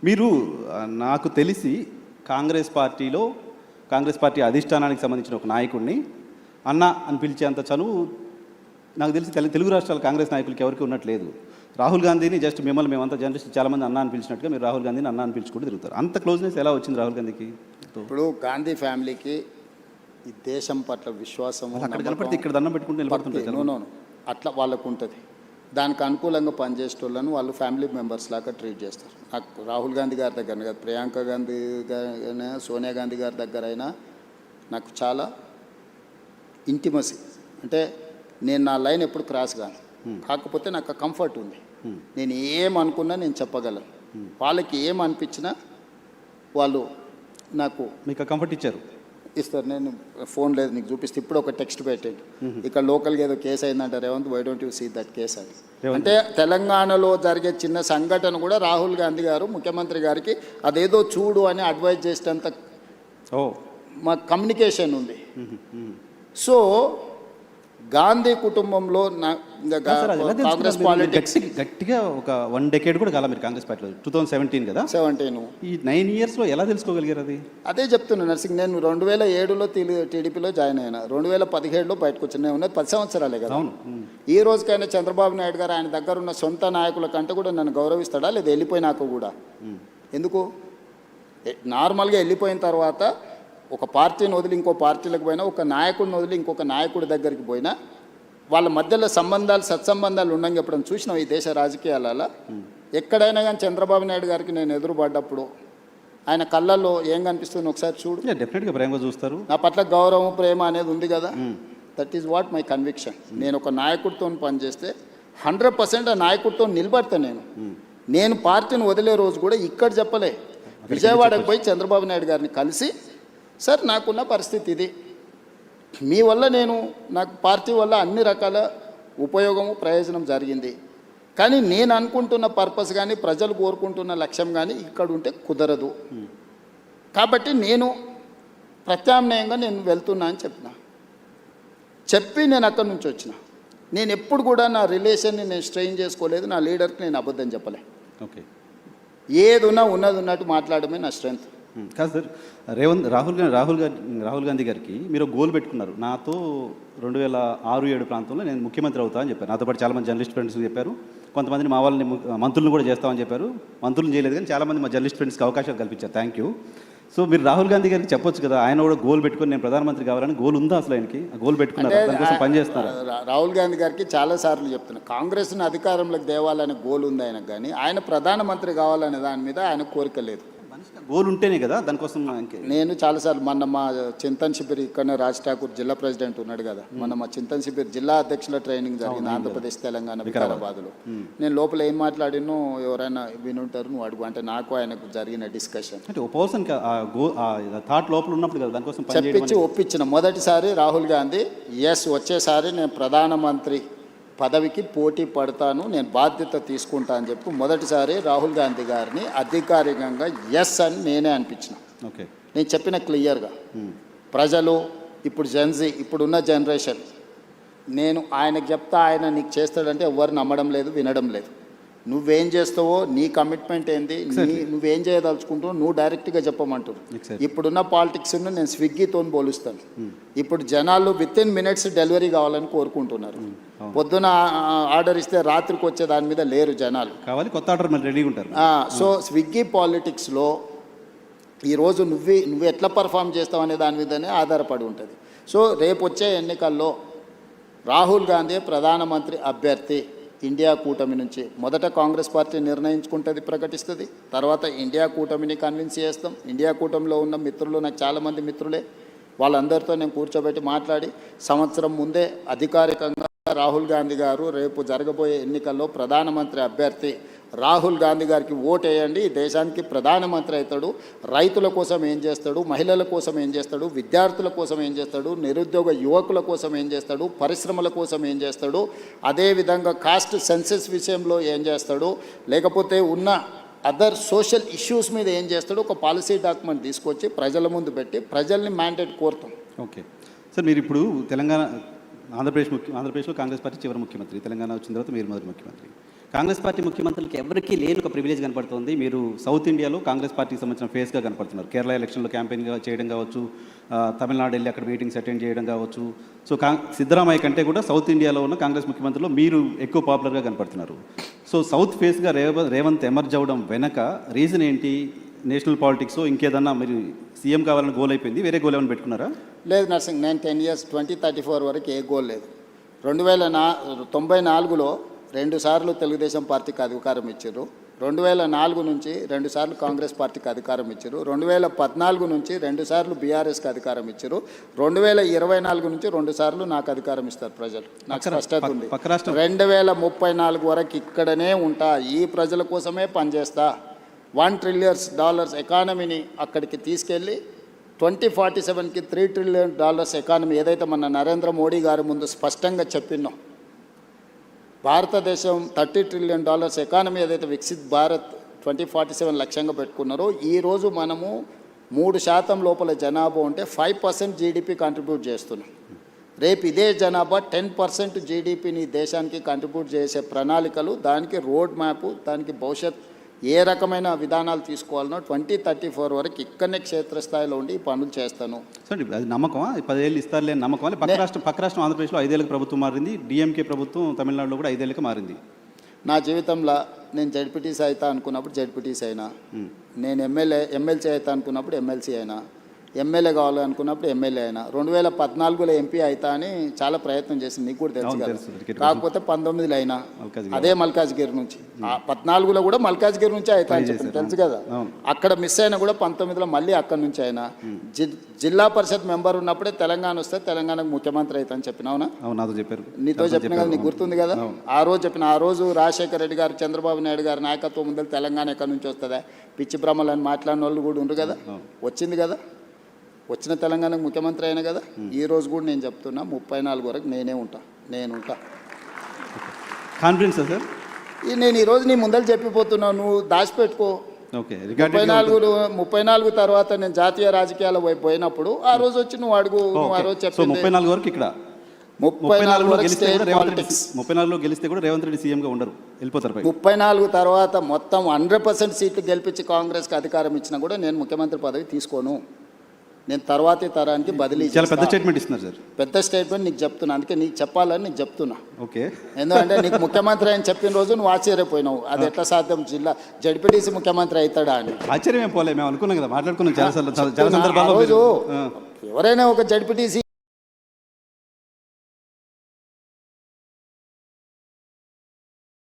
మీరు నాకు తెలిసి కాంగ్రెస్ పార్టీ అధిష్టానానికి సంబంధించిన ఒక నాయకుడిని అన్న అని పిలిచేంత చనువు నాకు తెలిసి తెలుగు రాష్ట్రాల కాంగ్రెస్ నాయకులకి ఎవరికి ఉన్నట్లేదు. రాహుల్ గాంధీని జస్ట్ మిమ్మల్ని మేమంతా జర్నలిస్ట్ చాలామంది అన్న అని పిలిచినట్టుగా మీరు రాహుల్ గాంధీని అన్న అని పిలుచుకుంటూ తిరుగుతారు. అంత క్లోజ్నెస్ ఎలా వచ్చింది రాహుల్ గాంధీకి? ఇప్పుడు గాంధీ ఫ్యామిలీకి ఈ దేశం పట్ల విశ్వాసం అక్కడ కనపడితే ఇక్కడ దండం పెట్టుకుంటూ నిలబడుతుంటారు. అట్లా వాళ్ళకు ఉంటుంది. దానికి అనుకూలంగా పనిచేసేటోళ్ళను వాళ్ళు ఫ్యామిలీ మెంబర్స్ లాగా ట్రీట్ చేస్తారు. నాకు రాహుల్ గాంధీ గారి దగ్గర కాదు, ప్రియాంక గాంధీ గారైనా సోనియా గాంధీ గారి దగ్గర అయినా నాకు చాలా ఇంటిమసీ. అంటే నేను నా లైన్ ఎప్పుడు క్రాస్ కాను, కాకపోతే నాకు కంఫర్ట్ ఉంది. నేను ఏమనుకున్నా నేను చెప్పగలను. వాళ్ళకి ఏమనిపించినా వాళ్ళు నాకు మీకు కంఫర్ట్ ఇస్తారు. నేను ఫోన్ లేదు నీకు చూపిస్తే ఇప్పుడు ఒక టెక్స్ట్ పెట్టండి, ఇక్కడ లోకల్గా ఏదో కేసు అయిందంటే Revanth why don't you see that case అని. అంటే తెలంగాణలో జరిగే చిన్న సంఘటన కూడా రాహుల్ గాంధీ గారు ముఖ్యమంత్రి గారికి అదేదో చూడు అని అడ్వైజ్ చేసేంత మా కమ్యూనికేషన్ ఉంది. సో గాంధీ కుటుంబంలో కాంగ్రెస్ పాలిటిక్స్ గట్టిగా ఒక 1 decade కూడా కాల మీరు కాంగ్రెస్ పార్టీలో 2017 కదా, 17 ఈ 9 yearsలో ఎలా తెలుసుకోగలిగారు? అది అదే చెప్తున్నా నర్సింగ్. నేను 2007లో టీడీపీలో జాయిన్ అయినా, 2017లో బయటకు వచ్చి నేను ఉన్నది 10 సంవత్సరాలే కదా. ఈ రోజుకైనా చంద్రబాబు నాయుడు గారు ఆయన దగ్గర ఉన్న సొంత నాయకుల కంటే కూడా నన్ను గౌరవిస్తాడా లేదా? వెళ్ళిపోయినాక కూడా ఎందుకు? నార్మల్గా వెళ్ళిపోయిన తర్వాత ఒక పార్టీని వదిలి ఇంకో పార్టీలకు పోయినా, ఒక నాయకుడిని వదిలి ఇంకొక నాయకుడి దగ్గరికి పోయినా వాళ్ళ మధ్యలో సంబంధాలు సత్సంబంధాలు ఉండని చెప్పడం చూసినాం ఈ దేశ రాజకీయాలలో. ఎక్కడైనా కానీ చంద్రబాబు నాయుడు గారికి నేను ఎదురుపడ్డప్పుడు ఆయన కళ్ళల్లో ఏం కనిపిస్తుంది ఒకసారి చూడు. డెఫినెట్గా ప్రేమగా చూస్తారు. నా పట్ల గౌరవం ప్రేమ అనేది ఉంది కదా. That is what my conviction. నేను ఒక నాయకుడితో పనిచేస్తే 100% ఆ నాయకుడితో నిలబడతాను. నేను పార్టీని వదిలే రోజు కూడా ఇక్కడ చెప్పలే, విజయవాడకు పోయి చంద్రబాబు నాయుడు గారిని కలిసి సార్ నాకున్న పరిస్థితి ఇది, మీ వల్ల నాకు పార్టీ వల్ల అన్ని రకాల ఉపయోగము ప్రయోజనం జరిగింది, కానీ నేను అనుకుంటున్న పర్పస్ కానీ ప్రజలు కోరుకుంటున్న లక్ష్యం కానీ ఇక్కడ ఉంటే కుదరదు, కాబట్టి నేను ప్రత్యామ్నాయంగా నేను వెళ్తున్నా అని చెప్పి నేను అక్కడి నుంచి వచ్చిన. నేను ఎప్పుడు కూడా నా రిలేషన్ని నేను స్ట్రెయిన్ చేసుకోలేదు, నా లీడర్కి నేను అబద్ధం చెప్పలే. ఓకే, ఏదున్నా ఉన్నది ఉన్నట్టు మాట్లాడమే నా స్ట్రెంగ్త్. కాదు సార్, రాహుల్ గాంధీ గారికి మీరు గోల్ పెట్టుకున్నారు. నాతో 2006-7 ప్రాంతంలో నేను ముఖ్యమంత్రి అవుతా అని చెప్పారు. నాతో పాటు చాలామంది జర్నలిస్ట్ ఫ్రెండ్స్ చెప్పారు. కొంతమందిని మా వాళ్ళని మంత్రులను కూడా చేస్తామని చెప్పారు. మంత్రులను చేయలేదు కానీ చాలామంది మా జర్నలిస్ట్ ఫ్రెండ్స్కి అవకాశాలు కల్పించారు. Thank you. సో మీరు రాహుల్ గాంధీ గారికి చెప్పొచ్చు కదా, ఆయన కూడా గోల్ పెట్టుకుని నేను ప్రధానమంత్రి కావాలని. గోల్ ఉందా అసలు ఆయనకి? గోల్ పెట్టుకున్నారు, దానికోసం పనిచేస్తున్నారు. రాహుల్ గాంధీ గారికి చాలాసార్లు చెప్తున్నా, కాంగ్రెస్ను అధికారంలోకి తేవాలనే గోల్ ఉంది ఆయనకు, కానీ ఆయన ప్రధానమంత్రి కావాలనే దాని మీద ఆయన కోరిక లేదు. గోల్ ఉంటేనే కదా దానికోసం. నేను చాలాసార్లు మొన్న మా చింతన్ శిబిర్ ఇక్కడనే రాజ్ ఠాకూర్ జిల్లా ప్రెసిడెంట్ ఉన్నాడు కదా, మొన్న మా చింతన్ శిబిర్ జిల్లా అధ్యక్షుల ట్రైనింగ్ జరిగింది ఆంధ్రప్రదేశ్ తెలంగాణ వికారాబాద్లో. నేను లోపల ఏం మాట్లాడినో ఎవరైనా వినుంటారు, నువ్వు అడుగు అంటే నాకు ఆయనకు జరిగిన డిస్కషన్ అంటే పర్సన్ థాట్ లోపల ఉన్నప్పుడు కదా దానికోసం చెప్పించి ఒప్పించిన. మొదటిసారి రాహుల్ గాంధీ వచ్చేసారి నేను ప్రధానమంత్రి పదవికి పోటీ పడతాను, నేను బాధ్యత తీసుకుంటా అని చెప్పి మొదటిసారి రాహుల్ గాంధీ గారిని అధికారికంగా ఎస్ అని నేనే అనిపించిన. ఓకే, నేను చెప్పిన క్లియర్గా ప్రజలు ఇప్పుడు ఇప్పుడున్న జనరేషన్, నేను ఆయనకు చెప్తా ఆయన నీకు చేస్తాడంటే ఎవరు నమ్మడం లేదు, వినడం లేదు. నువ్వేం చేస్తావో, నీ కమిట్మెంట్ ఏంది, నువ్వేం చేయదలుచుకుంటావో నువ్వు డైరెక్ట్గా చెప్పమంటారు. ఇప్పుడున్న పాలిటిక్స్ నేను స్విగ్గీతో పోలుస్తాను. ఇప్పుడు జనాలు వితిన్ మినిట్స్ డెలివరీ కావాలని కోరుకుంటున్నారు. పొద్దున ఆర్డర్ ఇస్తే రాత్రికి వచ్చే దాని మీద లేరు జనాలు, కావాలి కొత్త ఆర్డర్ రెడీగా ఉంటారు. సో స్విగ్గీ పాలిటిక్స్లో ఈరోజు నువ్వు ఎట్లా పర్ఫామ్ చేస్తావు అనే దాని మీదనే ఆధారపడి ఉంటుంది. సో రేపు వచ్చే ఎన్నికల్లో రాహుల్ గాంధీ ప్రధానమంత్రి అభ్యర్థి ఇండియా కూటమి నుంచి. మొదట కాంగ్రెస్ పార్టీ నిర్ణయించుకుంటుంది, ప్రకటిస్తుంది, తర్వాత ఇండియా కూటమిని కన్విన్స్ చేస్తాం. ఇండియా కూటమిలో ఉన్న మిత్రులు నాకు చాలామంది మిత్రులే, వాళ్ళందరితో నేను కూర్చోబెట్టి మాట్లాడి సంవత్సరం ముందే అధికారికంగా రాహుల్ గాంధీ గారు రేపు జరగబోయే ఎన్నికల్లో ప్రధానమంత్రి అభ్యర్థి రాహుల్ గాంధీ గారికి ఓటేయండి, దేశానికి ప్రధానమంత్రి అవుతాడు, రైతుల కోసం ఏం చేస్తాడు, మహిళల కోసం ఏం చేస్తాడు, విద్యార్థుల కోసం ఏం చేస్తాడు, నిరుద్యోగ యువకుల కోసం ఏం చేస్తాడు, పరిశ్రమల కోసం ఏం చేస్తాడు, అదేవిధంగా కాస్ట్ సెన్సెస్ విషయంలో ఏం చేస్తాడు, లేకపోతే ఉన్న అదర్ సోషల్ ఇష్యూస్ మీద ఏం చేస్తాడు, ఒక పాలసీ డాక్యుమెంట్ తీసుకొచ్చి ప్రజల ముందు పెట్టి ప్రజల్ని మ్యాండేట్ కోరుతాం. ఓకే సార్, మీరు ఇప్పుడు ఆంధ్రప్రదేశ్లో కాంగ్రెస్ పార్టీ చివరి ముఖ్యమంత్రి, తెలంగాణ వచ్చిన తర్వాత మీరు మొదటి ముఖ్యమంత్రి. కాంగ్రెస్ పార్టీ ముఖ్యమంత్రులకి ఎవరికీ లేని ఒక ప్రివిలేజ్ కనపడుతుంది. మీరు సౌత్ ఇండియాలో కాంగ్రెస్ పార్టీకి సంబంధించిన ఫేస్గా కనపడుతున్నారు. కేరళ ఎలక్షన్లో క్యాంపెయిన్ చేయడం కావచ్చు, తమిళనాడు వెళ్ళి అక్కడ మీటింగ్స్ అటెండ్ చేయడం కావచ్చు. సో సిద్ధరామయ్య కంటే కూడా సౌత్ ఇండియాలో ఉన్న కాంగ్రెస్ ముఖ్యమంత్రులు మీరు ఎక్కువ పాపులర్గా కనపడుతున్నారు. సో సౌత్ ఫేస్గా రేవంత్ ఎమర్జ్ అవ్వడం వెనక రీజన్ ఏంటి? నేషనల్ పాలిటిక్స్ ఇంకేదన్నా మీరు సీఎం కావాలని గోల్ అయిపోయింది, వేరే గోల్ ఏమైనా పెట్టుకున్నారా? లేదు నర్సింగ్, నేను 10 years 2034 వరకు ఏ గోల్ లేదు. 1994లో 2 సార్లు తెలుగుదేశం పార్టీకి అధికారం ఇచ్చారు. 2004 నుంచి 2 సార్లు కాంగ్రెస్ పార్టీకి అధికారం ఇచ్చారు. 2014 నుంచి 2 సార్లు బీఆర్ఎస్కి అధికారం ఇచ్చారు. 2024 నుంచి 2 సార్లు నాకు అధికారం ఇస్తారు ప్రజలు. నాకు స్పష్టత ఉంది. 2034 వరకు ఇక్కడనే ఉంటా, ఈ ప్రజల కోసమే పనిచేస్తా. $1 trillion ఎకానమీని అక్కడికి తీసుకెళ్ళి 2047కి $3 trillion ఎకానమీ ఏదైతే మన నరేంద్ర మోడీ గారి ముందు స్పష్టంగా చెప్పినాం, భారతదేశం $30 trillion ఎకానమీ ఏదైతే వికసిత్ భారత్ 2047 లక్ష్యంగా పెట్టుకున్నారో, ఈరోజు మనము 3% లోపల జనాభా ఉంటే 5% జీడిపి కాంట్రిబ్యూట్ చేస్తున్నాం. రేపు ఇదే జనాభా 10% జీడిపిని దేశానికి కాంట్రిబ్యూట్ చేసే ప్రణాళికలు, దానికి రోడ్ మ్యాప్, దానికి భవిష్యత్ ఏ రకమైన విధానాలు తీసుకోవాలనో 2034 వరకు ఇక్కడనే క్షేత్రస్థాయిలో ఉండి ఈ పనులు చేస్తాను. సార్ అది నమ్మకమా? 10 ఏళ్ళు ఇస్తారులే నమ్మకమా? పక్క రాష్ట్రం ఆంధ్రప్రదేశ్లో 5 ఏళ్ళకి ప్రభుత్వం మారింది, డిఎంకే ప్రభుత్వం తమిళనాడులో కూడా 5 ఏళ్ళకి మారింది. నా జీవితంలో నేను జడ్పీటీసీ అవుతా అనుకున్నప్పుడు జడ్పీటీసీ అయినా, నేను ఎమ్మెల్సీ అవుతా అనుకున్నప్పుడు ఎమ్మెల్సీ అయినా, ఎమ్మెల్యే కావాలనుకున్నప్పుడు ఎమ్మెల్యే అయినా, 2014లో ఎంపీ అవుతా అని చాలా ప్రయత్నం చేసింది, నీకు కూడా తెలుసు కదా. కాకపోతే 19లో అయినా అదే మల్కాజ్గిరి నుంచి, 14లో కూడా మల్కాజ్గిరి నుంచి అవుతా అని చెప్పింది, తెలుసు కదా. అక్కడ మిస్ అయినా కూడా 19లో మళ్ళీ అక్కడి నుంచి అయినా. జిల్లా పరిషత్ మెంబర్ ఉన్నప్పుడే తెలంగాణ వస్తే తెలంగాణకు ముఖ్యమంత్రి అవుతా అని చెప్పిన, అవునా? నాతో చెప్పారు, నీతో చెప్పిన కదా, నీకు గుర్తుంది కదా. ఆ రోజు చెప్పిన, ఆ రోజు రాజశేఖర రెడ్డి గారు, చంద్రబాబు నాయుడు గారి నాయకత్వం ముందు తెలంగాణ ఎక్కడి నుంచి వస్తుందా, పిచ్చి భ్రమలు అని మాట్లాడిన వాళ్ళు కూడా ఉండరు కదా. వచ్చింది కదా, వచ్చిన తెలంగాణకు ముఖ్యమంత్రి అయినా కదా. ఈ రోజు కూడా నేను చెప్తున్నా 34 వరకు నేనే ఉంటా. Confidence sir. నేను ఈరోజు నీ ముందర చెప్పిపోతున్నావు, నువ్వు దాచిపెట్టుకో. 34 తర్వాత నేను జాతీయ రాజకీయాలు పోయినప్పుడు ఆ రోజు వచ్చి నువ్వు అడుగు. నువ్వు ఆ రోజు చెప్పి 34 వరకు ఇక్కడ 34 గెలిస్తే కూడా రేవంత్ రెడ్డి సీఎంగా ఉండరు, వెళ్ళిపోతారు. 34 తర్వాత మొత్తం 100% సీట్లు గెలిపించి కాంగ్రెస్కి అధికారం ఇచ్చినా కూడా నేను ముఖ్యమంత్రి పదవి తీసుకోను. నేను తర్వాతి తరానికి బదిలీ. చాలా పెద్ద స్టేట్మెంట్ ఇస్తున్నారు సార్. పెద్ద స్టేట్మెంట్ నీకు చెప్తున్నా, అందుకే నీకు చెప్పాలని నీకు చెప్తున్నా. ఓకే, ఎందుకంటే నీకు ముఖ్యమంత్రి అని చెప్పిన రోజు నువ్వు ఆశ్చర్యపోయినావు, అది ఎట్లా సాధ్యం, జిల్లా జడ్పీటీసీ ముఖ్యమంత్రి అవుతాడా అని. ఆశ్చర్యం ఏం పోలే, మేము అనుకున్నాం కదా, మాట్లాడుకున్నాం చాలా సందర్భాల్లో. రోజు ఎవరైనా ఒక జడ్పీటీసీ